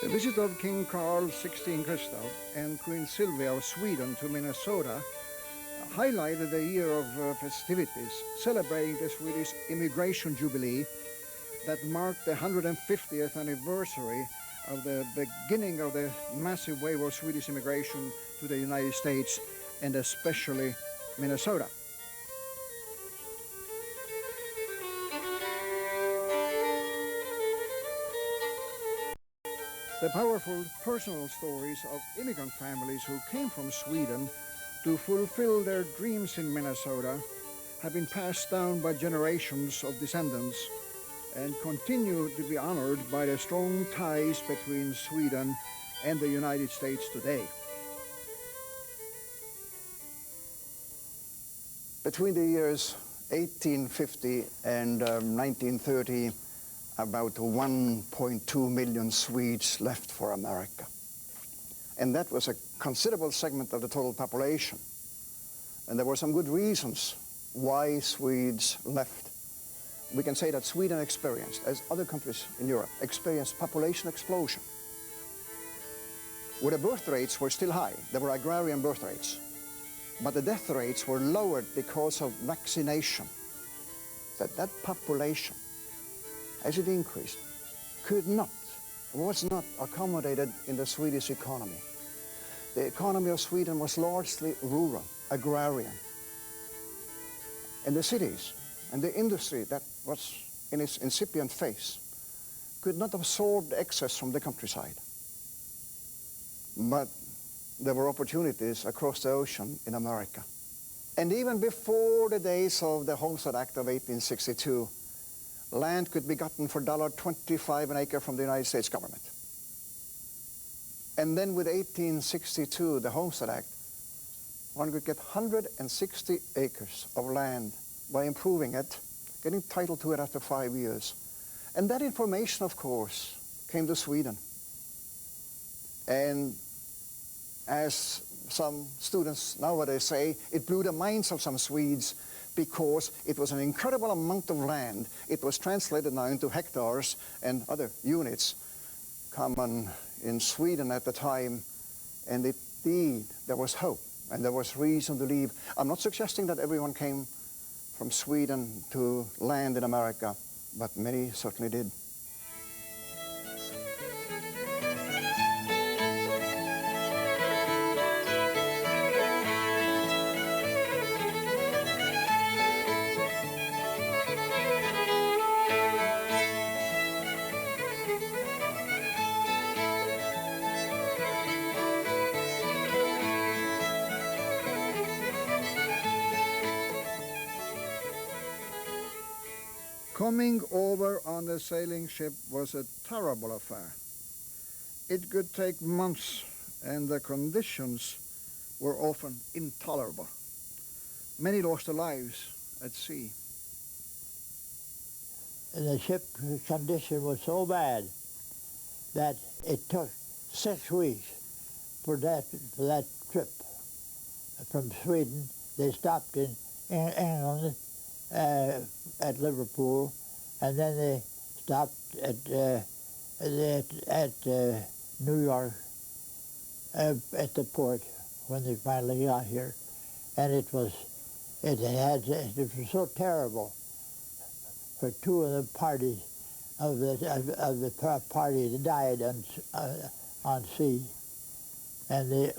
The visit of King Carl XVI Gustav and Queen Sylvia of Sweden to Minnesota highlighted a year of festivities celebrating the Swedish Immigration Jubilee that marked the 150th anniversary of the beginning of the massive wave of Swedish immigration to the United States and especially Minnesota. The powerful personal stories of immigrant families who came from Sweden to fulfill their dreams in Minnesota have been passed down by generations of descendants and continue to be honored by the strong ties between Sweden and the United States today. Between the years 1850 and 1930, about 1.2 million Swedes left for America. And that was a considerable segment of the total population. And there were some good reasons why Swedes left. We can say that Sweden experienced, as other countries in Europe, experienced population explosion. Where the birth rates were still high, there were agrarian birth rates, but the death rates were lowered because of vaccination. That population, as it increased, was not accommodated in the Swedish economy. The economy of Sweden was largely rural, agrarian. And the cities and the industry that was in its incipient phase could not absorb the excess from the countryside. But there were opportunities across the ocean in America. And even before the days of the Homestead Act of 1862, land could be gotten for $1.25 an acre from the United States government. And then with 1862, the Homestead Act, one could get 160 acres of land by improving it, getting title to it after 5 years. And that information, of course, came to Sweden. And as some students nowadays say, it blew the minds of some Swedes because it was an incredible amount of land. It was translated now into hectares and other units common in Sweden at the time. And indeed, there was hope and there was reason to leave. I'm not suggesting that everyone came from Sweden to land in America, but many certainly did. Coming over on the sailing ship was a terrible affair. It could take months, and the conditions were often intolerable. Many lost their lives at sea. And the ship condition was so bad that it took 6 weeks for that trip from Sweden. They stopped in England at Liverpool, and then they stopped at New York at the port when they finally got here, and it was so terrible for 2 of the parties of the party that died on sea, and there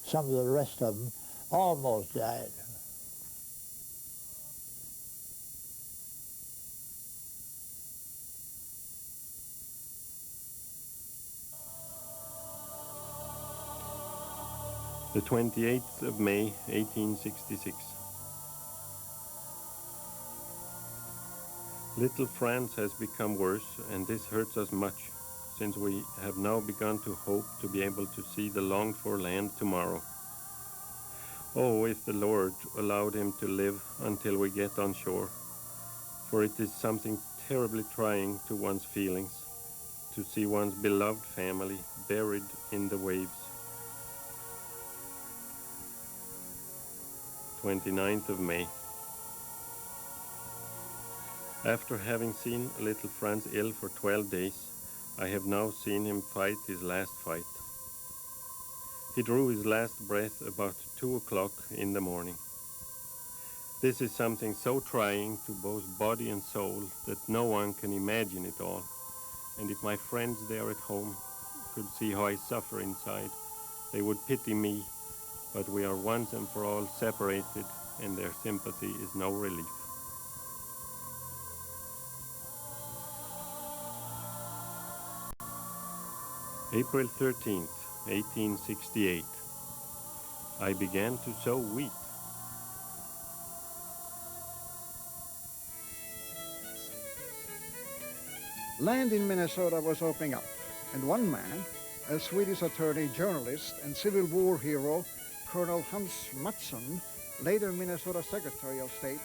some of the rest of them almost died. The 28th of May, 1866. Little France has become worse, and this hurts us much, since we have now begun to hope to be able to see the longed-for land tomorrow. Oh, if the Lord allowed him to live until we get on shore, for it is something terribly trying to one's feelings, to see one's beloved family buried in the waves. 29th of May. After having seen little Franz ill for 12 days, I have now seen him fight his last fight. He drew his last breath about 2 o'clock in the morning. This is something so trying to both body and soul that no one can imagine it all. And if my friends there at home could see how I suffer inside, they would pity me, but we are once and for all separated, and their sympathy is no relief. April 13th, 1868. I began to sow wheat. Land in Minnesota was opening up, and one man, a Swedish attorney, journalist, and Civil War hero, Colonel Hans Mattsson, later Minnesota Secretary of State,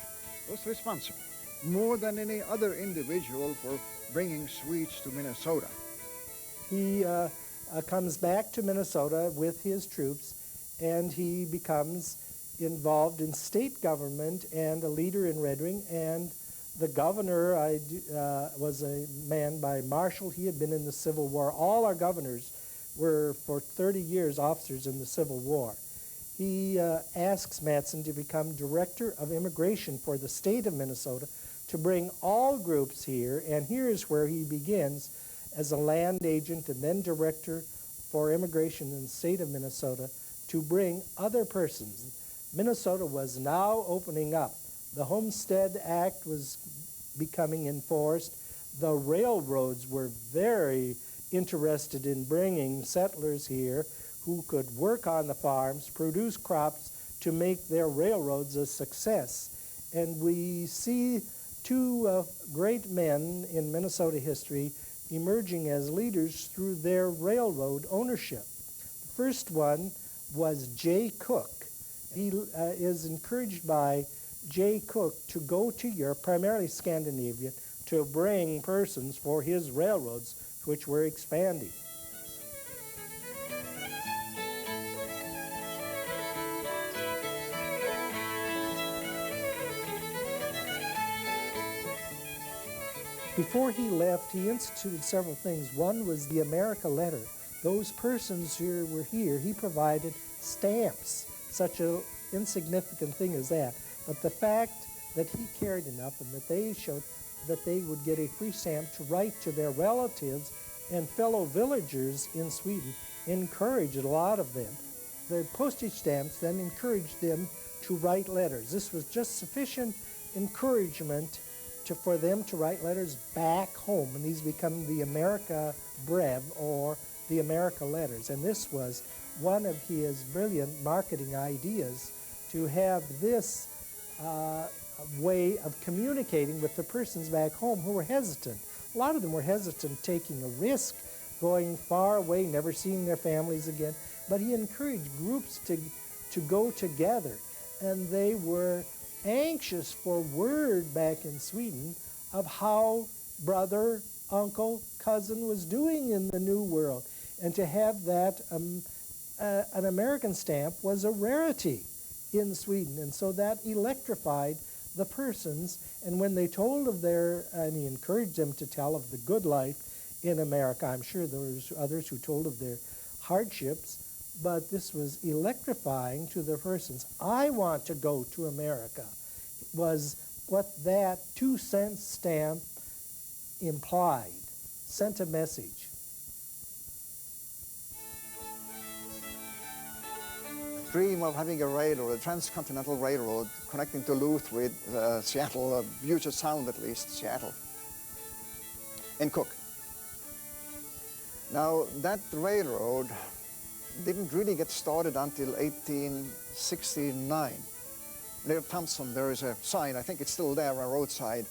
was responsible, more than any other individual, for bringing Swedes to Minnesota. He comes back to Minnesota with his troops, and he becomes involved in state government and a leader in Red Wing. And the governor was a man by Marshall. He had been in the Civil War. All our governors were for 30 years officers in the Civil War. He asks Mattsson to become director of immigration for the state of Minnesota, to bring all groups here, and here is where he begins as a land agent and then director for immigration in the state of Minnesota, to bring other persons. Minnesota was now opening up. The Homestead Act was becoming enforced. The railroads were very interested in bringing settlers here who could work on the farms, produce crops to make their railroads a success. And we see two great men in Minnesota history emerging as leaders through their railroad ownership. The first one was Jay Cook. He is encouraged by Jay Cook to go to Europe, primarily Scandinavia, to bring persons for his railroads, which were expanding. Before he left, he instituted several things. One was the America letter. Those persons who were here, he provided stamps, such an insignificant thing as that. But the fact that he cared enough and that they showed that they would get a free stamp to write to their relatives and fellow villagers in Sweden encouraged a lot of them. The postage stamps then encouraged them to write letters. This was just sufficient encouragement for them to write letters back home, and these become the America Brev, or the America letters. And this was one of his brilliant marketing ideas, to have this way of communicating with the persons back home who were hesitant. A lot of them were hesitant taking a risk, going far away, never seeing their families again. But he encouraged groups to go together, and they were anxious for word back in Sweden of how brother, uncle, cousin was doing in the New World. And to have that, an American stamp was a rarity in Sweden. And so that electrified the persons. And when they told of and he encouraged them to tell of the good life in America. I'm sure there was others who told of their hardships, but this was electrifying to the persons. I want to go to America, was what that 2-cent stamp implied, sent a message. The dream of having a railroad, a transcontinental railroad, connecting Duluth with Seattle, Puget Sound at least, Seattle, and Cook. Now, that railroad didn't really get started until 1869. Near Thompson, there is a sign, I think it's still there on a roadside,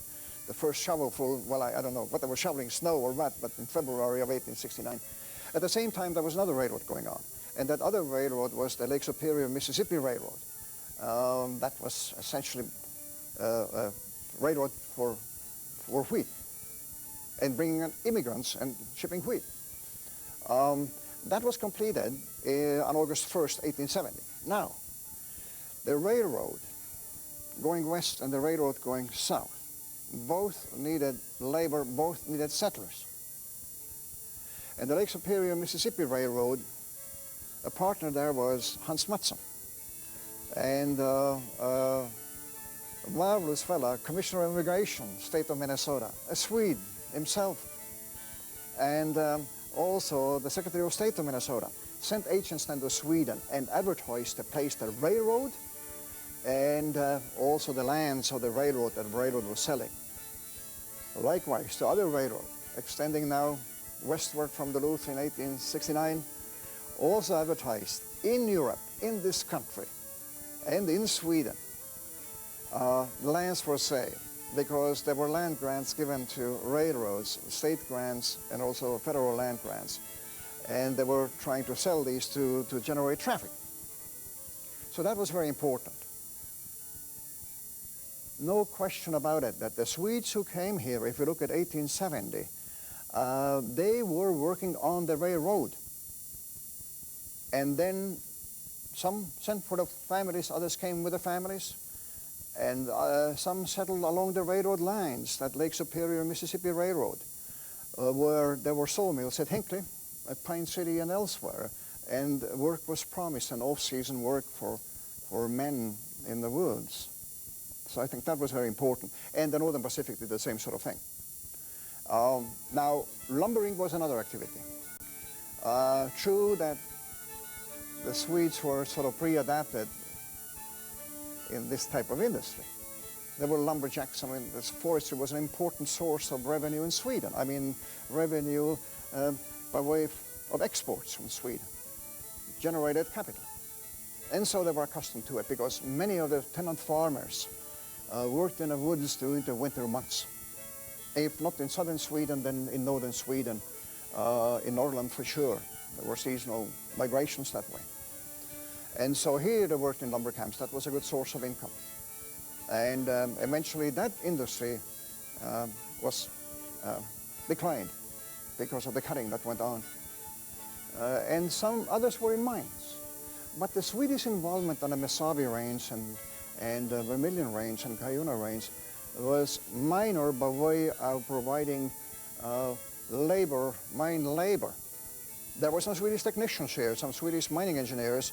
the first shovelful, well, I don't know what they were shoveling, snow or what, but in February of 1869. At the same time, there was another railroad going on, and that other railroad was the Lake Superior Mississippi Railroad. That was essentially a railroad for wheat, and bringing in immigrants and shipping wheat. That was completed on August 1st, 1870. Now, the railroad going west and the railroad going south both needed labor, both needed settlers. And the Lake Superior Mississippi Railroad, a partner there was Hans Mattsson. And a marvelous fella, Commissioner of Immigration, state of Minnesota, a Swede himself. And also the Secretary of State of Minnesota sent agents then to Sweden and advertised the place, the railroad, and also the lands of the railroad that the railroad was selling. Likewise, the other railroad, extending now westward from Duluth in 1869, also advertised in Europe, in this country, and in Sweden, lands for sale, because there were land grants given to railroads, state grants, and also federal land grants. And they were trying to sell these to generate traffic. So that was very important. No question about it that the Swedes who came here, if you look at 1870, they were working on the railroad. And then some sent for the families, others came with the families, and some settled along the railroad lines, that Lake Superior Mississippi Railroad, where there were sawmills at Hinckley, at Pine City, and elsewhere, and work was promised, and off-season work for men in the woods. So I think that was very important. And the Northern Pacific did the same sort of thing. Now, lumbering was another activity. True that the Swedes were sort of pre-adapted in this type of industry. There were lumberjacks. I mean, this forestry was an important source of revenue in Sweden. I mean, revenue by way of exports from Sweden. It generated capital. And so they were accustomed to it, because many of the tenant farmers worked in the woods during the winter months. If not in southern Sweden, then in northern Sweden, in Norrland for sure. There were seasonal migrations that way. And so here they worked in lumber camps. That was a good source of income. And eventually that industry was declined because of the cutting that went on. And some others were in mines. But the Swedish involvement on the Mesabi Range and the Vermilion Range and Cuyuna Range was minor by way of providing labor, mine labor. There were some Swedish technicians here, some Swedish mining engineers,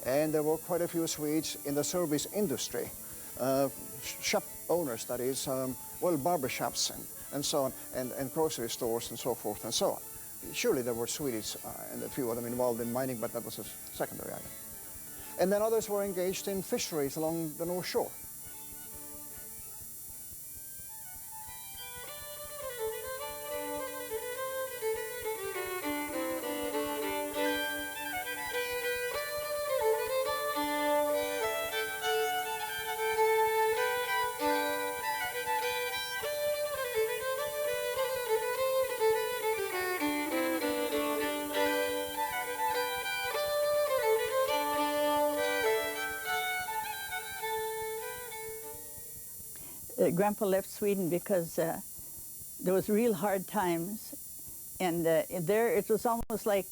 and there were quite a few Swedes in the service industry, shop owners, that is, well, barber shops and so on, and grocery stores and so forth and so on. Surely there were Swedes and a few of them involved in mining, but that was a secondary item. And then others were engaged in fisheries along the North Shore. Grandpa left Sweden because there was real hard times, and there it was almost like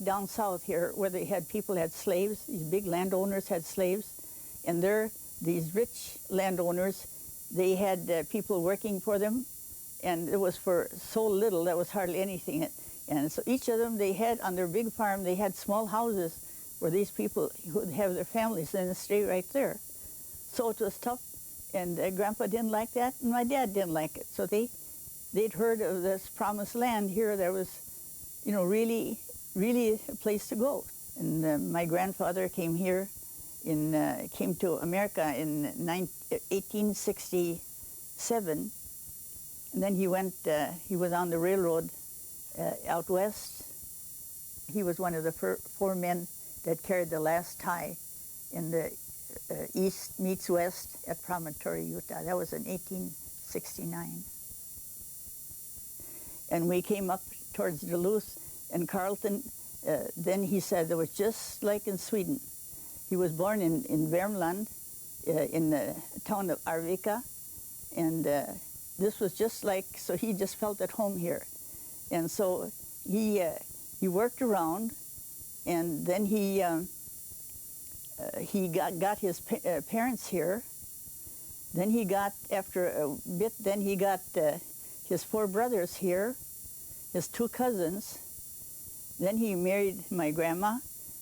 down south here, where they had people had slaves. These big landowners had slaves, and there these rich landowners, they had people working for them, and it was for so little that was hardly anything. And so each of them, they had on their big farm, they had small houses where these people would have their families and stay right there. So it was tough. And Grandpa didn't like that, and my dad didn't like it. So they'd heard of this promised land here. There was, you know, really a place to go. And my grandfather came here, came to America in 1867, and then he went. He was on the railroad out west. He was one of the four men that carried the last tie in the east meets west at Promontory, Utah. That was in 1869. And we came up towards Duluth and Carleton. Then he said it was just like in Sweden. He was born in Värmland, in the town of Arvika, and this was just like, so he just felt at home here. And so he worked around, and then he got his parents here. Then he got, after a bit, then he got his four brothers here. his two cousins. Then he married my grandma,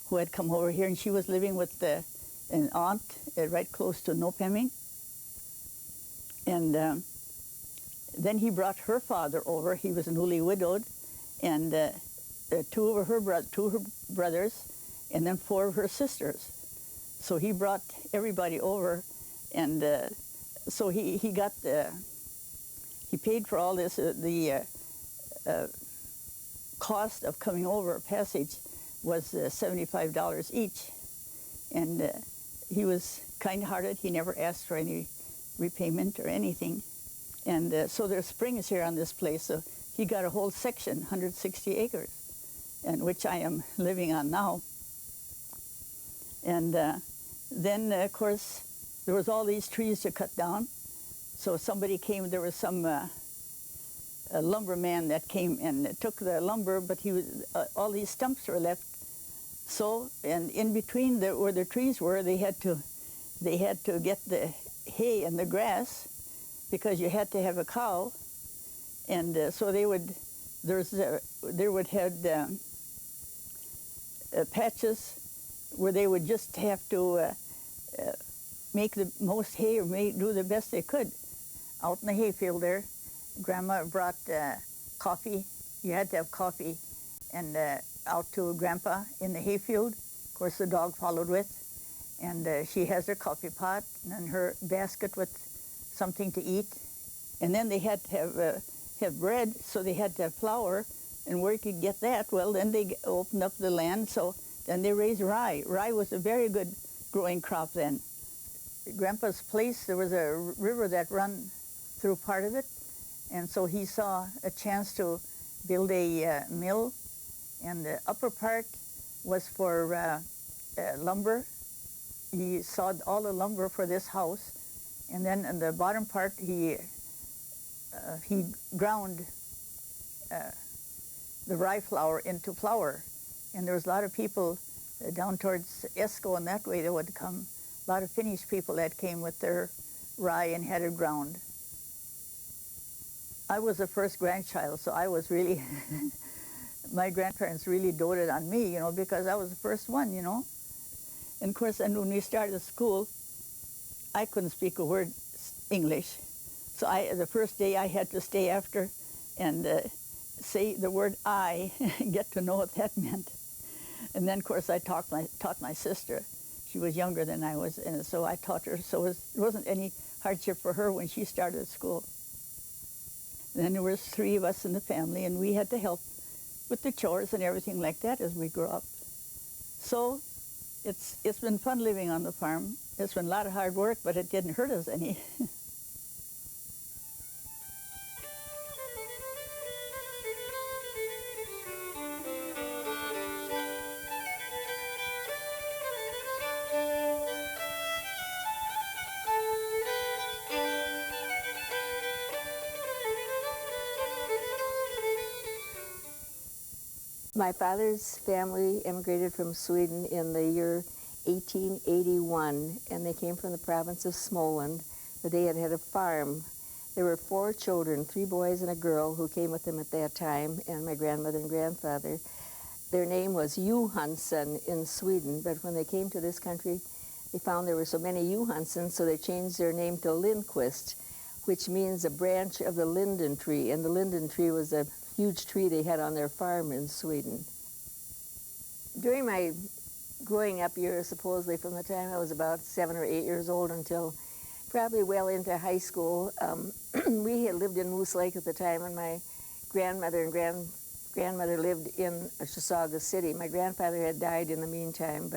who had come over here, and she was living with an aunt right close to Nopeming. And then he brought her father over. He was newly widowed, and two of her brothers, and then four of her sisters. So he brought everybody over, and so he paid for all this. The cost of coming over passage was $75 each, and he was kind-hearted. He never asked for any repayment or anything. And so there's springs here on this place, so he got a whole section, 160 acres, and which I am living on now. And then, of course, there was all these trees to cut down. So somebody came, there was some a lumberman that came and took the lumber, but he was, all these stumps were left. So, and in between where the trees were, they had to get the hay and the grass, because you had to have a cow. And so they would have patches where they would just have to make the most hay, or do the best they could out in the hayfield there. Grandma brought coffee. You had to have coffee, and out to Grandpa in the hayfield. Of course, the dog followed with, and she has her coffee pot and her basket with something to eat. And then they had to have bread, so they had to have flour. And where you could get that? Well, then they opened up the land, so then they raised rye. Rye was a very good growing crop then. Grandpa's place, there was a river that ran through part of it, and so he saw a chance to build a mill, and the upper part was for lumber. He sawed all the lumber for this house, and then in the bottom part he ground the rye flour into flour. And there was a lot of people down towards Esco and that way that would come, a lot of Finnish people that came with their rye and had it ground. I was the first grandchild, so I was really, my grandparents really doted on me, you know, because I was the first one, you know. And of course, and when we started school, I couldn't speak a word English. So the first day I had to stay after and say the word I, get to know what that meant. And then, of course, I taught my sister. She was younger than I was, and so I taught her. So it wasn't any hardship for her when she started school. Then there was 3 of us in the family, and we had to help with the chores and everything like that as we grew up. So it's been fun living on the farm. It's been a lot of hard work, but it didn't hurt us any. My father's family immigrated from Sweden in the year 1881, and they came from the province of Småland, where they had a farm. There were 4 children, 3 boys and a girl, who came with them at that time, and my grandmother and grandfather. Their name was Johansson in Sweden, but when they came to this country, they found there were so many Johanssons, so they changed their name to Lindquist, which means a branch of the linden tree, and the linden tree was a huge tree they had on their farm in Sweden. During my growing up years, supposedly from the time I was about 7 or 8 years old until probably well into high school, we had lived in Moose Lake at the time, and my grandmother and grandmother lived in Chisaga City. My grandfather had died in the meantime,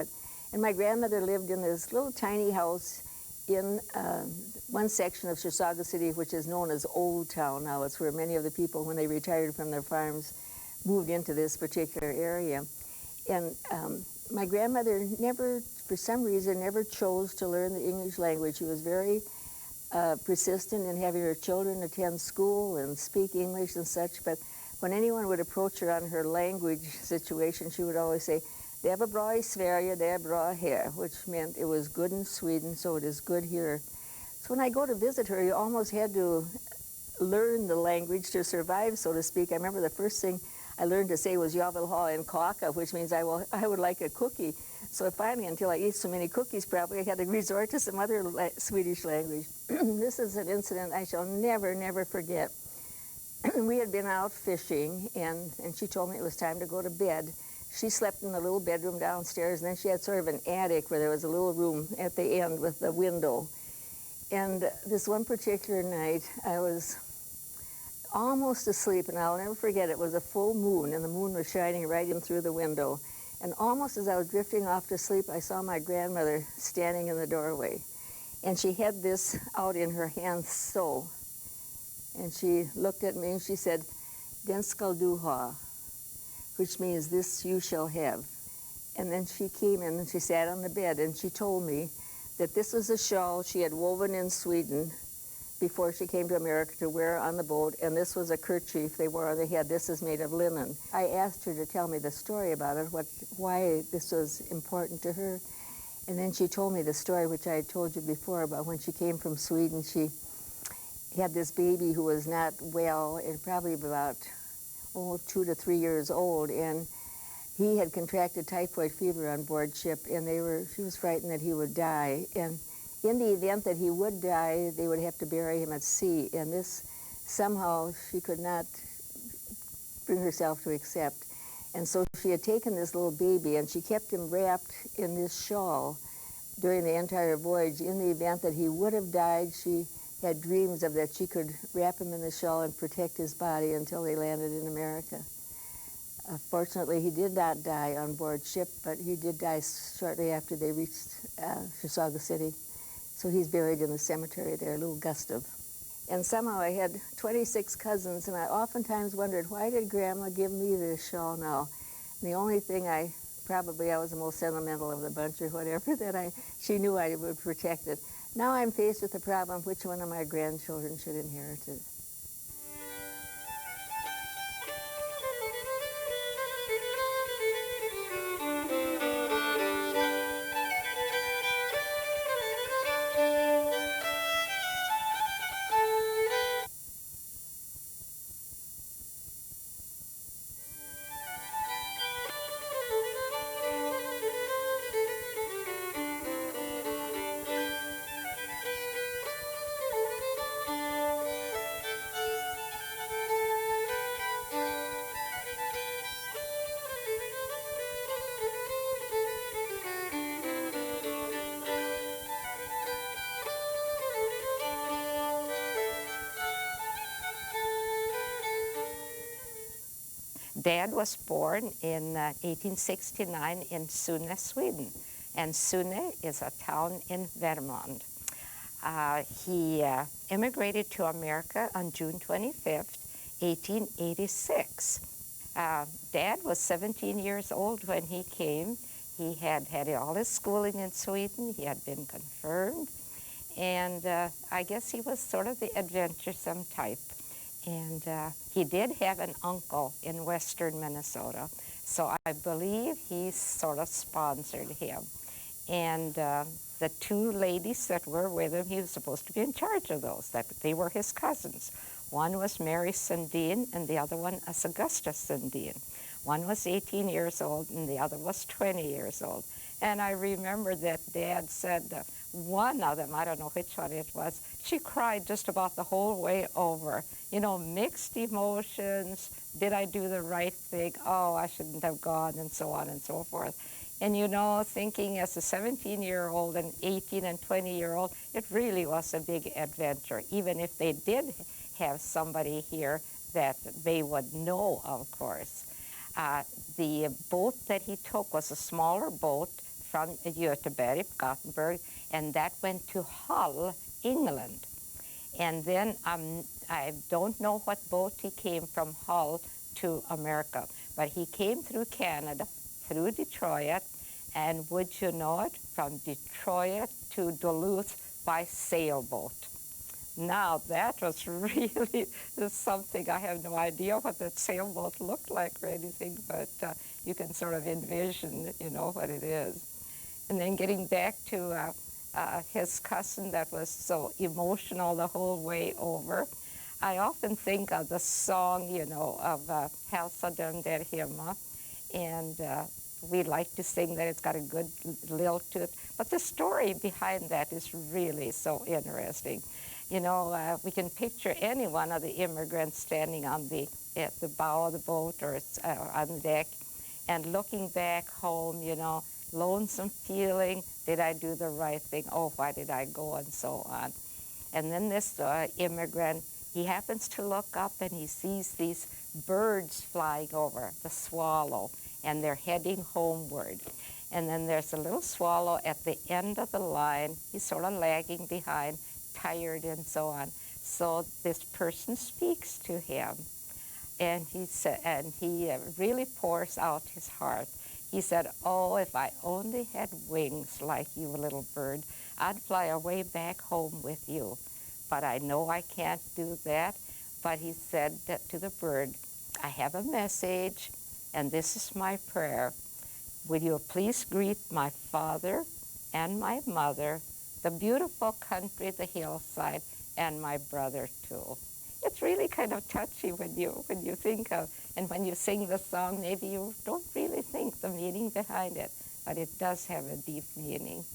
and my grandmother lived in this little tiny house in one section of Chisaga City, which is known as Old Town now. It's where many of the people, when they retired from their farms, moved into this particular area. And my grandmother never, for some reason, never chose to learn the English language. She was very persistent in having her children attend school and speak English and such, but when anyone would approach her on her language situation, she would always say, "Det är bra I Sverige, det är bra här," which meant it was good in Sweden, so it is good here. So when I go to visit her, you almost had to learn the language to survive, so to speak. I remember the first thing I learned to say was "Jag vill ha en kaka," which means I would like a cookie. So finally, until I ate so many cookies, probably I had to resort to some other Swedish language. This is an incident I shall never, never forget. We had been out fishing, and she told me it was time to go to bed. She slept in the little bedroom downstairs, and then she had sort of an attic where there was a little room at the end with the window. And this one particular night, I was almost asleep, and I'll never forget, it was a full moon, and the moon was shining right in through the window. And almost as I was drifting off to sleep, I saw my grandmother standing in the doorway. And she had this out in her hand so. And she looked at me and she said, "Den skall du ha," which means "this you shall have." And then she came in and she sat on the bed and she told me that this was a shawl she had woven in Sweden before she came to America to wear on the boat, and this was a kerchief they wore on their head. This is made of linen. I asked her to tell me the story about it, why this was important to her. And then she told me the story which I had told you before about when she came from Sweden. She had this baby who was not well and probably about 2 to 3 years old, and he had contracted typhoid fever on board ship, and she was frightened that he would die. And in the event that he would die, they would have to bury him at sea, and this somehow she could not bring herself to accept. And so she had taken this little baby and she kept him wrapped in this shawl during the entire voyage. In the event that he would have died, she had dreams of that she could wrap him in the shawl and protect his body until they landed in America. Fortunately, he did not die on board ship, but he did die shortly after they reached Chisago City. So he's buried in the cemetery there, Little Gustav. And somehow I had 26 cousins, and I oftentimes wondered, why did Grandma give me this shawl now? And the only thing I was the most sentimental of the bunch or whatever, that she knew I would protect it. Now I'm faced with the problem, which one of my grandchildren should inherit it? Dad was born in 1869 in Sunne, Sweden, and Sunne is a town in Värmland. He immigrated to America on June 25th, 1886. Dad was 17 years old when he came. He had had all his schooling in Sweden. He had been confirmed, and I guess he was sort of the adventuresome type. And he did have an uncle in western Minnesota, so I believe he sort of sponsored him. And the two ladies that were with him, he was supposed to be in charge of those. They were his cousins. One was Mary Sundin, and the other one was Augusta Sundin. One was 18 years old, and the other was 20 years old. And I remember that Dad said one of them, I don't know which one it was, she cried just about the whole way over. You know, mixed emotions. Did I do the right thing? Oh, I shouldn't have gone, and so on and so forth. And you know, thinking as a 17-year-old and 18 and 20-year-old, it really was a big adventure, even if they did have somebody here that they would know, of course. The boat that he took was a smaller boat from Göteborg, Gothenburg, and that went to Hull, England. And then I don't know what boat he came from Hull to America, but he came through Canada, through Detroit, and would you know it, from Detroit to Duluth by sailboat. Now that was really something. I have no idea what that sailboat looked like or anything, but you can sort of envision, you know, what it is. And then getting back to his cousin that was so emotional the whole way over, I often think of the song, you know, of Hälsa den där hemma, and we like to sing that. It's got a good lilt to it. But the story behind that is really so interesting. You know, we can picture any one of the immigrants standing on at the bow of the boat or on the deck and looking back home, you know, lonesome feeling, did I do the right thing? Oh, why did I go? And so on. And then this immigrant, he happens to look up and he sees these birds flying over, the swallow, and they're heading homeward. And then there's a little swallow at the end of the line. He's sort of lagging behind, tired and so on. So this person speaks to him, and he really pours out his heart. He said, oh, if I only had wings like you, little bird, I'd fly away back home with you. But I know I can't do that. But he said to the bird, I have a message, and this is my prayer. Will you please greet my father and my mother, the beautiful country, the hillside, and my brother too. It's really kind of touchy when you think of, and when you sing the song, maybe you don't really think the meaning behind it, but it does have a deep meaning.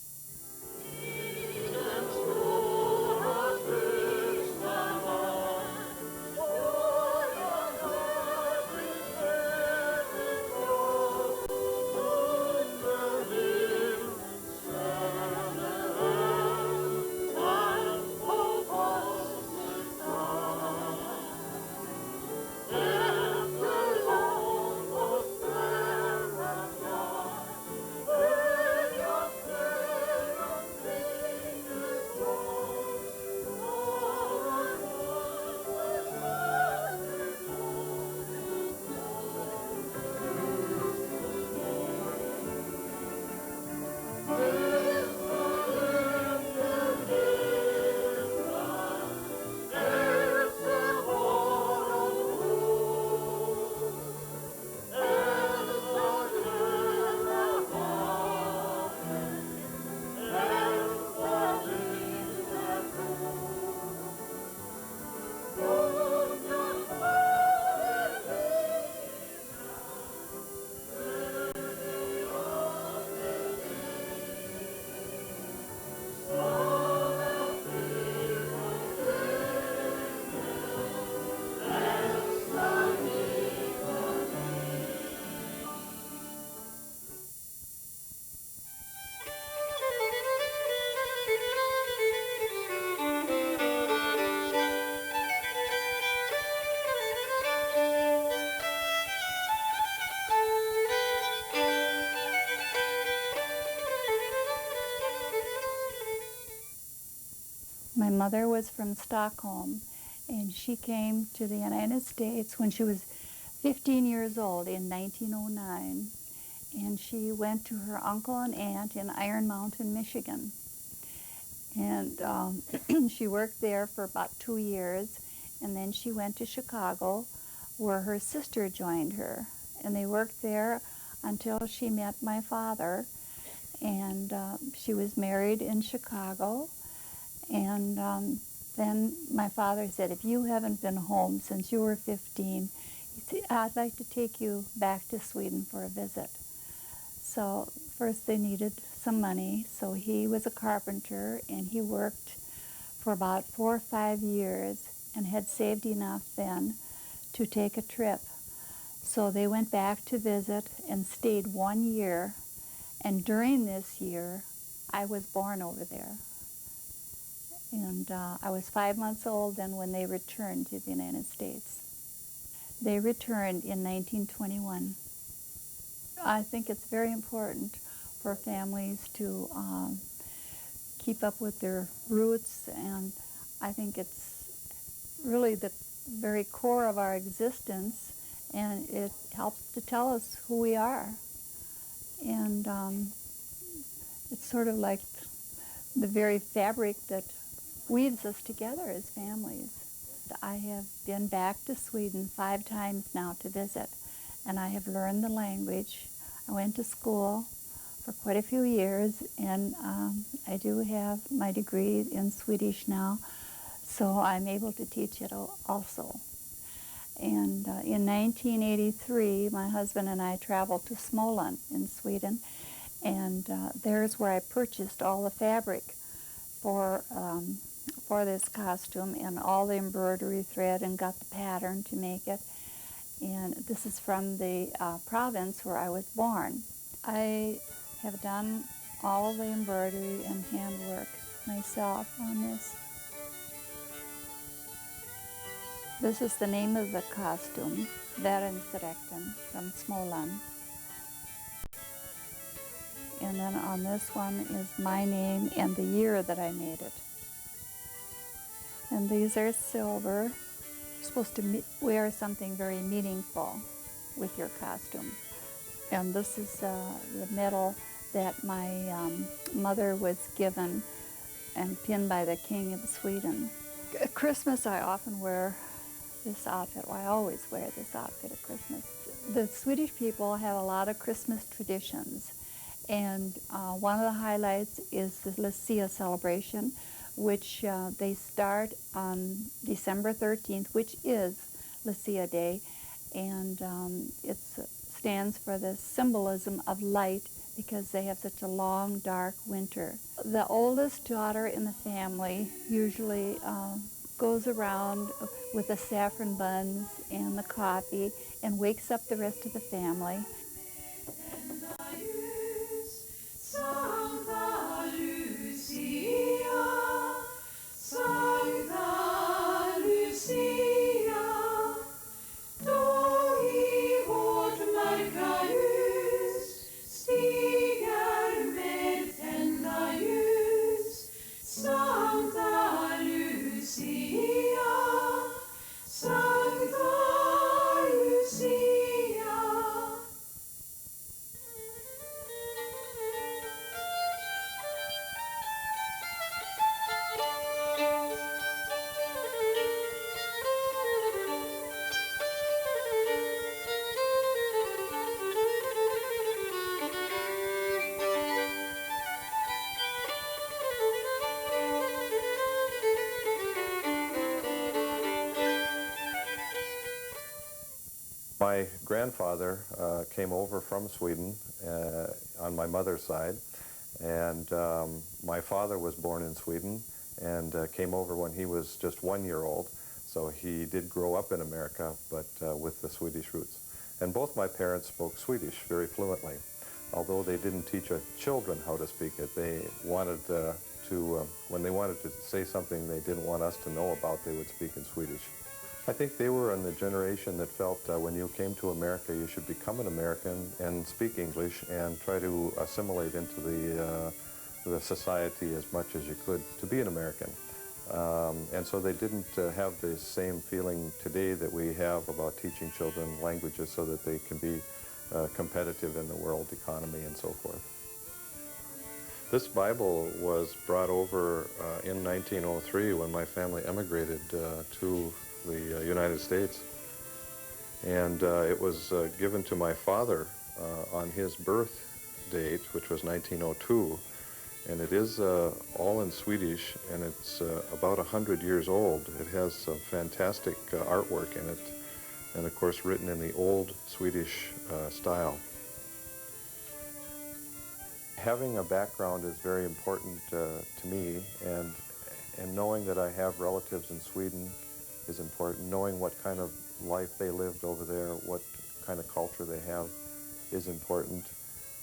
My mother was from Stockholm, and she came to the United States when she was 15 years old in 1909, and she went to her uncle and aunt in Iron Mountain, Michigan. And she worked there for about 2 years, and then she went to Chicago, where her sister joined her. And they worked there until she met my father, and she was married in Chicago. And then my father said, if you haven't been home since you were 15, I'd like to take you back to Sweden for a visit. So first they needed some money, so he was a carpenter, and he worked for about 4 or 5 years and had saved enough then to take a trip. So they went back to visit and stayed 1 year, and during this year I was born over there. And I was 5 months old then when they returned to the United States. They returned in 1921. I think it's very important for families to keep up with their roots, and I think it's really the very core of our existence, and it helps to tell us who we are. And it's sort of like the very fabric that weaves us together as families. I have been back to Sweden 5 times now to visit, and I have learned the language. I went to school for quite a few years, and I do have my degree in Swedish now. so I'm able to teach it also. And in 1983, my husband and I traveled to Småland in Sweden, and there's where I purchased all the fabric for this costume and all the embroidery thread and got the pattern to make it. And this is from the province where I was born. I have done all the embroidery and handwork myself on this. This is the name of the costume, Värensdräkten from Småland. And then on this one is my name and the year that I made it. And these are silver. You're supposed to wear something very meaningful with your costume. And this is the medal that my mother was given and pinned by the King of Sweden. At Christmas, I often wear this outfit. Well, I always wear this outfit at Christmas. The Swedish people have a lot of Christmas traditions, and one of the highlights is the Lucia celebration, which they start on December 13th, which is Lucia Day, and it stands for the symbolism of light because they have such a long, dark winter. The oldest daughter in the family usually goes around with the saffron buns and the coffee and wakes up the rest of the family. My grandfather came over from Sweden on my mother's side, and my father was born in Sweden and came over when he was just 1 year old, so he did grow up in America, but with the Swedish roots. And both my parents spoke Swedish very fluently. Although they didn't teach children how to speak it, they wanted when they wanted to say something they didn't want us to know about, they would speak in Swedish. I think they were in the generation that felt when you came to America, you should become an American and speak English and try to assimilate into the society as much as you could to be an American. And so they didn't have the same feeling today that we have about teaching children languages so that they can be competitive in the world economy and so forth. This Bible was brought over in 1903 when my family emigrated to the United States, and it was given to my father on his birth date, which was 1902, and it is all in Swedish, and it's about 100 years old. It has some fantastic artwork in it, and of course written in the old Swedish style. Having a background is very important to me, and knowing that I have relatives in Sweden is important. Knowing what kind of life they lived over there, what kind of culture they have is important.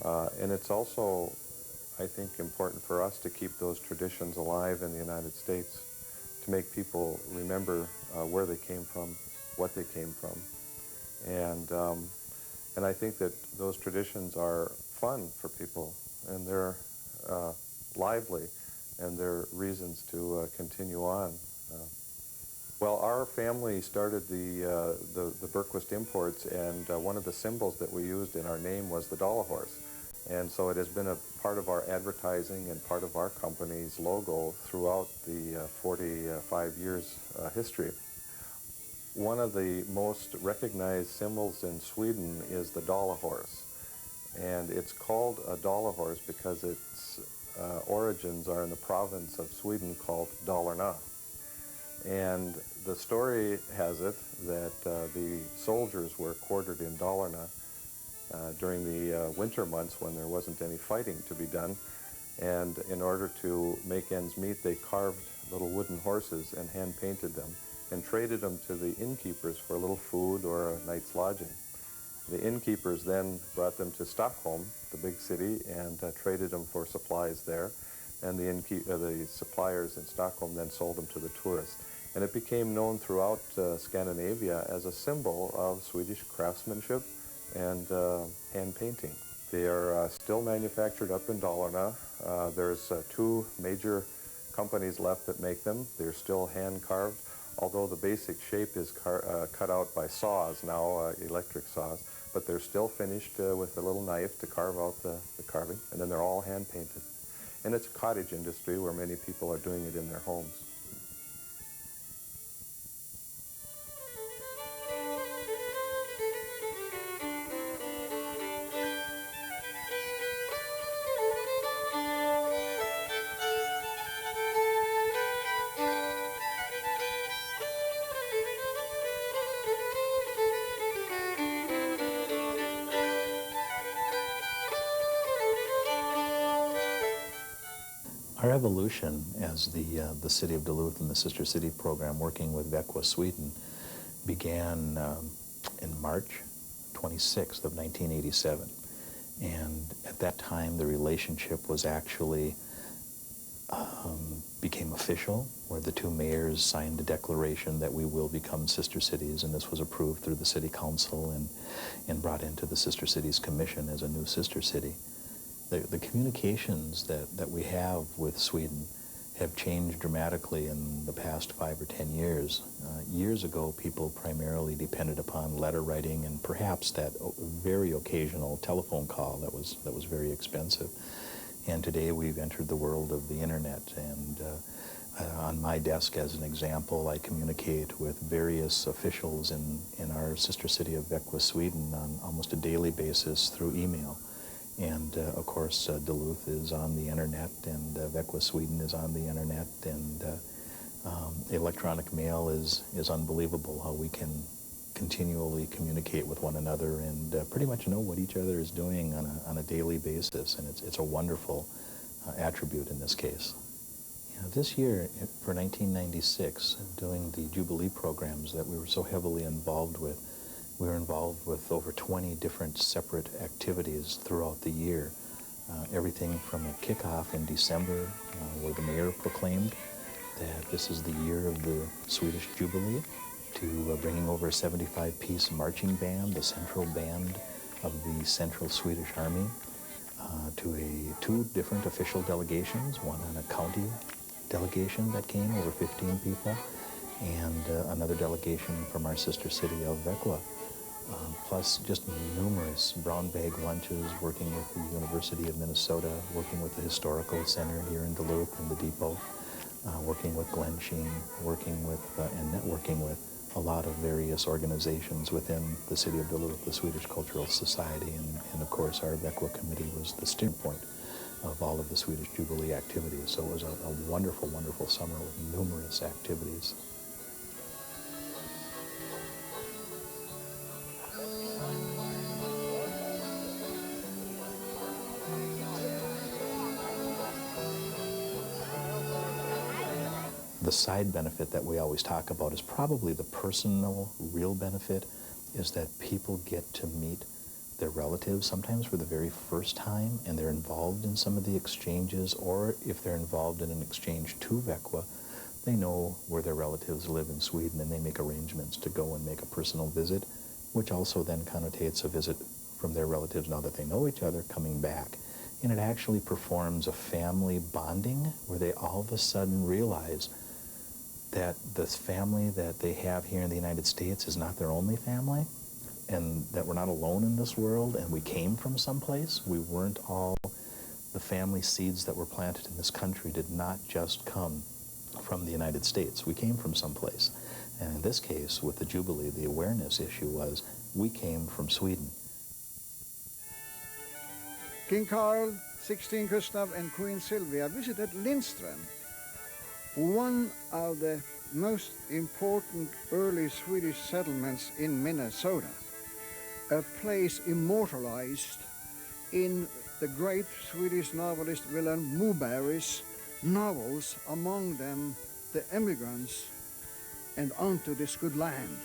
And it's also, I think, important for us to keep those traditions alive in the United States, to make people remember where they came from, what they came from. And I think that those traditions are fun for people, and they're lively, and they're reasons to continue on. Well, our family started the Bergquist Imports, and one of the symbols that we used in our name was the dollar horse. And so it has been a part of our advertising and part of our company's logo throughout the 45 years history. One of the most recognized symbols in Sweden is the dollar horse. And it's called a dollar horse because its origins are in the province of Sweden called Dalarna. And the story has it that the soldiers were quartered in Dalarna during the winter months when there wasn't any fighting to be done. And in order to make ends meet, they carved little wooden horses and hand-painted them and traded them to the innkeepers for a little food or a night's lodging. The innkeepers then brought them to Stockholm, the big city, and traded them for supplies there. And the suppliers in Stockholm then sold them to the tourists. And it became known throughout Scandinavia as a symbol of Swedish craftsmanship and hand painting. They are still manufactured up in Dalarna. There's 2 major companies left that make them. They're still hand carved, although the basic shape is cut out by saws now, electric saws. But they're still finished with a little knife to carve out the carving, and then they're all hand painted. And it's a cottage industry where many people are doing it in their homes. Our evolution as the City of Duluth and the Sister City program working with Växjö, Sweden, began in March 26th of 1987. And at that time, the relationship was actually became official, where the 2 mayors signed a declaration that we will become sister cities, and this was approved through the City Council and brought into the Sister Cities Commission as a new sister city. The communications that we have with Sweden have changed dramatically in the past 5 or 10 years. Years ago, people primarily depended upon letter writing and perhaps that very occasional telephone call that was very expensive. And today we've entered the world of the internet, and on my desk, as an example, I communicate with various officials in our sister city of Växjö, Sweden on almost a daily basis through email. And of course, Duluth is on the internet, and Växjö, Sweden is on the internet, and electronic mail is unbelievable how we can continually communicate with one another and pretty much know what each other is doing on a daily basis, and it's a wonderful attribute in this case. You know, this year, for 1996, doing the Jubilee programs that we were so heavily involved with, we were involved with over 20 different separate activities throughout the year. Everything from a kickoff in December, where the mayor proclaimed that this is the year of the Swedish Jubilee, to bringing over a 75-piece marching band, the central band of the Central Swedish Army, to 2 different official delegations, one on a county delegation that came, over 15 people, and another delegation from our sister city of Växjö. Plus just numerous brown bag lunches, working with the University of Minnesota, working with the Historical Center here in Duluth and the Depot, working with Glenn Sheen, working with and networking with a lot of various organizations within the city of Duluth, the Swedish Cultural Society, and of course our Växjö committee was the steering point of all of the Swedish Jubilee activities. So it was a wonderful, wonderful summer with numerous activities. The side benefit that we always talk about is probably the personal, real benefit, is that people get to meet their relatives sometimes for the very first time, and they're involved in some of the exchanges, or if they're involved in an exchange to Växjö, they know where their relatives live in Sweden, and they make arrangements to go and make a personal visit, which also then connotates a visit from their relatives, now that they know each other, coming back. And it actually performs a family bonding where they all of a sudden realize that this family that they have here in the United States is not their only family, and that we're not alone in this world, and we came from someplace. We weren't all, the family seeds that were planted in this country did not just come from the United States. We came from someplace. And in this case, with the Jubilee, the awareness issue was, we came from Sweden. King Carl, 16 Gustav, and Queen Sylvia visited Lindstrom, one of the most important early Swedish settlements in Minnesota, a place immortalized in the great Swedish novelist Vilhelm Moberg's novels, among them The Emigrants and Unto This Good Land.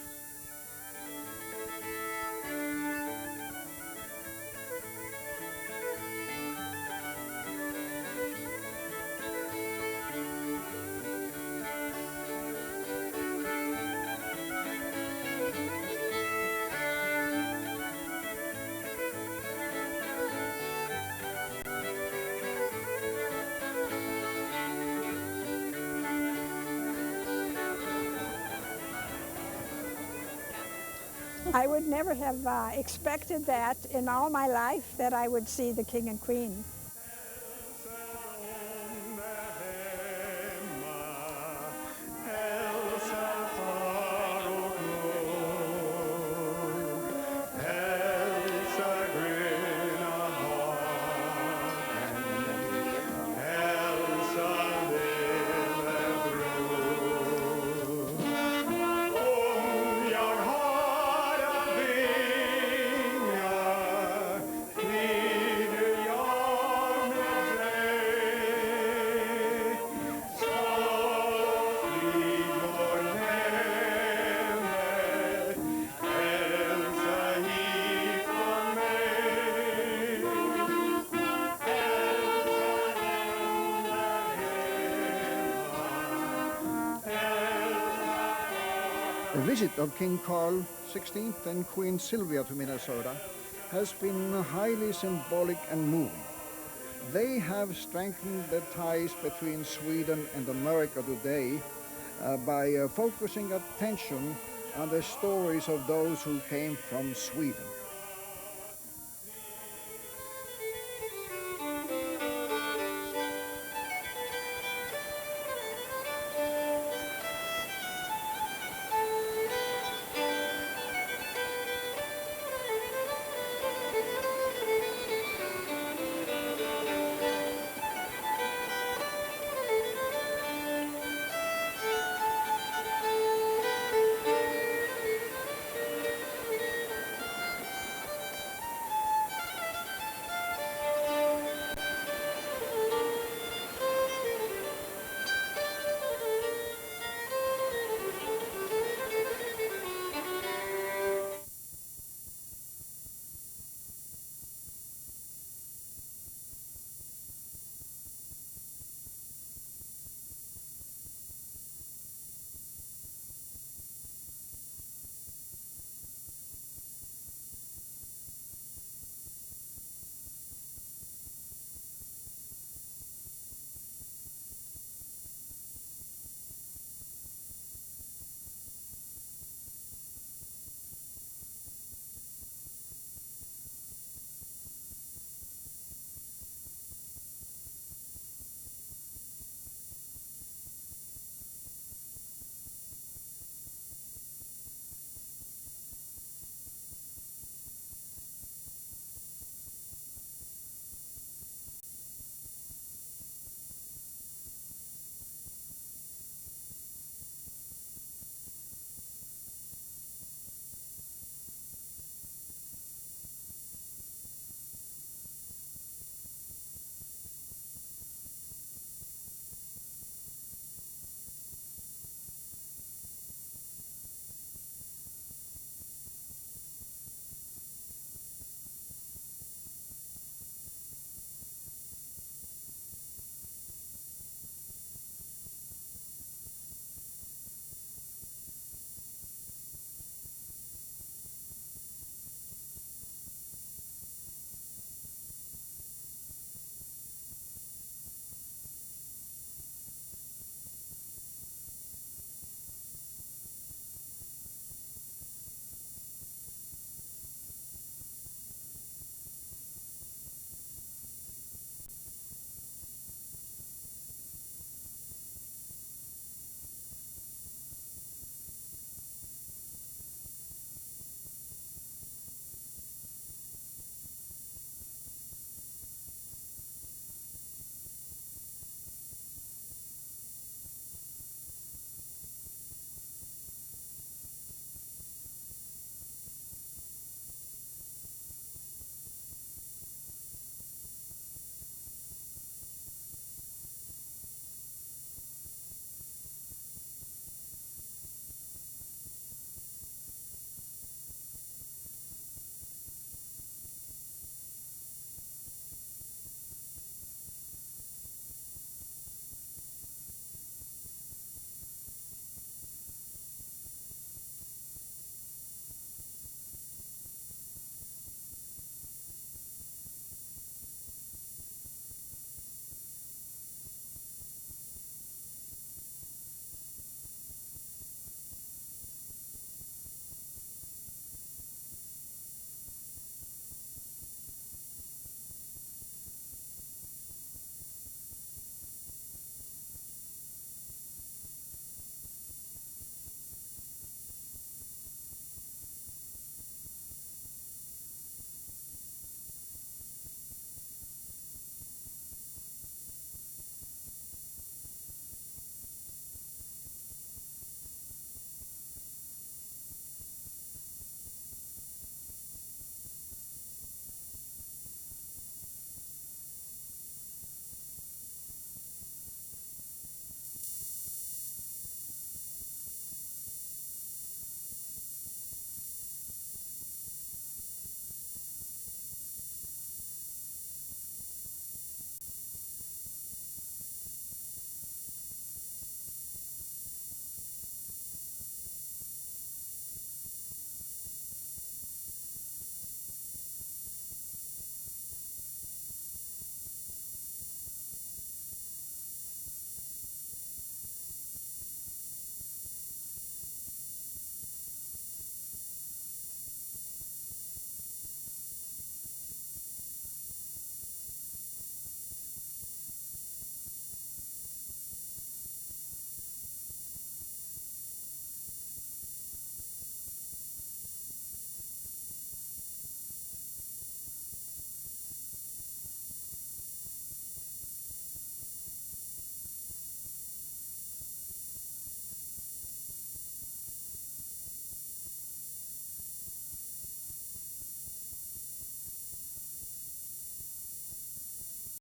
I would never have expected that in all my life, that I would see the King and Queen. The visit of King Carl XVI and Queen Sylvia to Minnesota has been highly symbolic and moving. They have strengthened the ties between Sweden and America today by focusing attention on the stories of those who came from Sweden.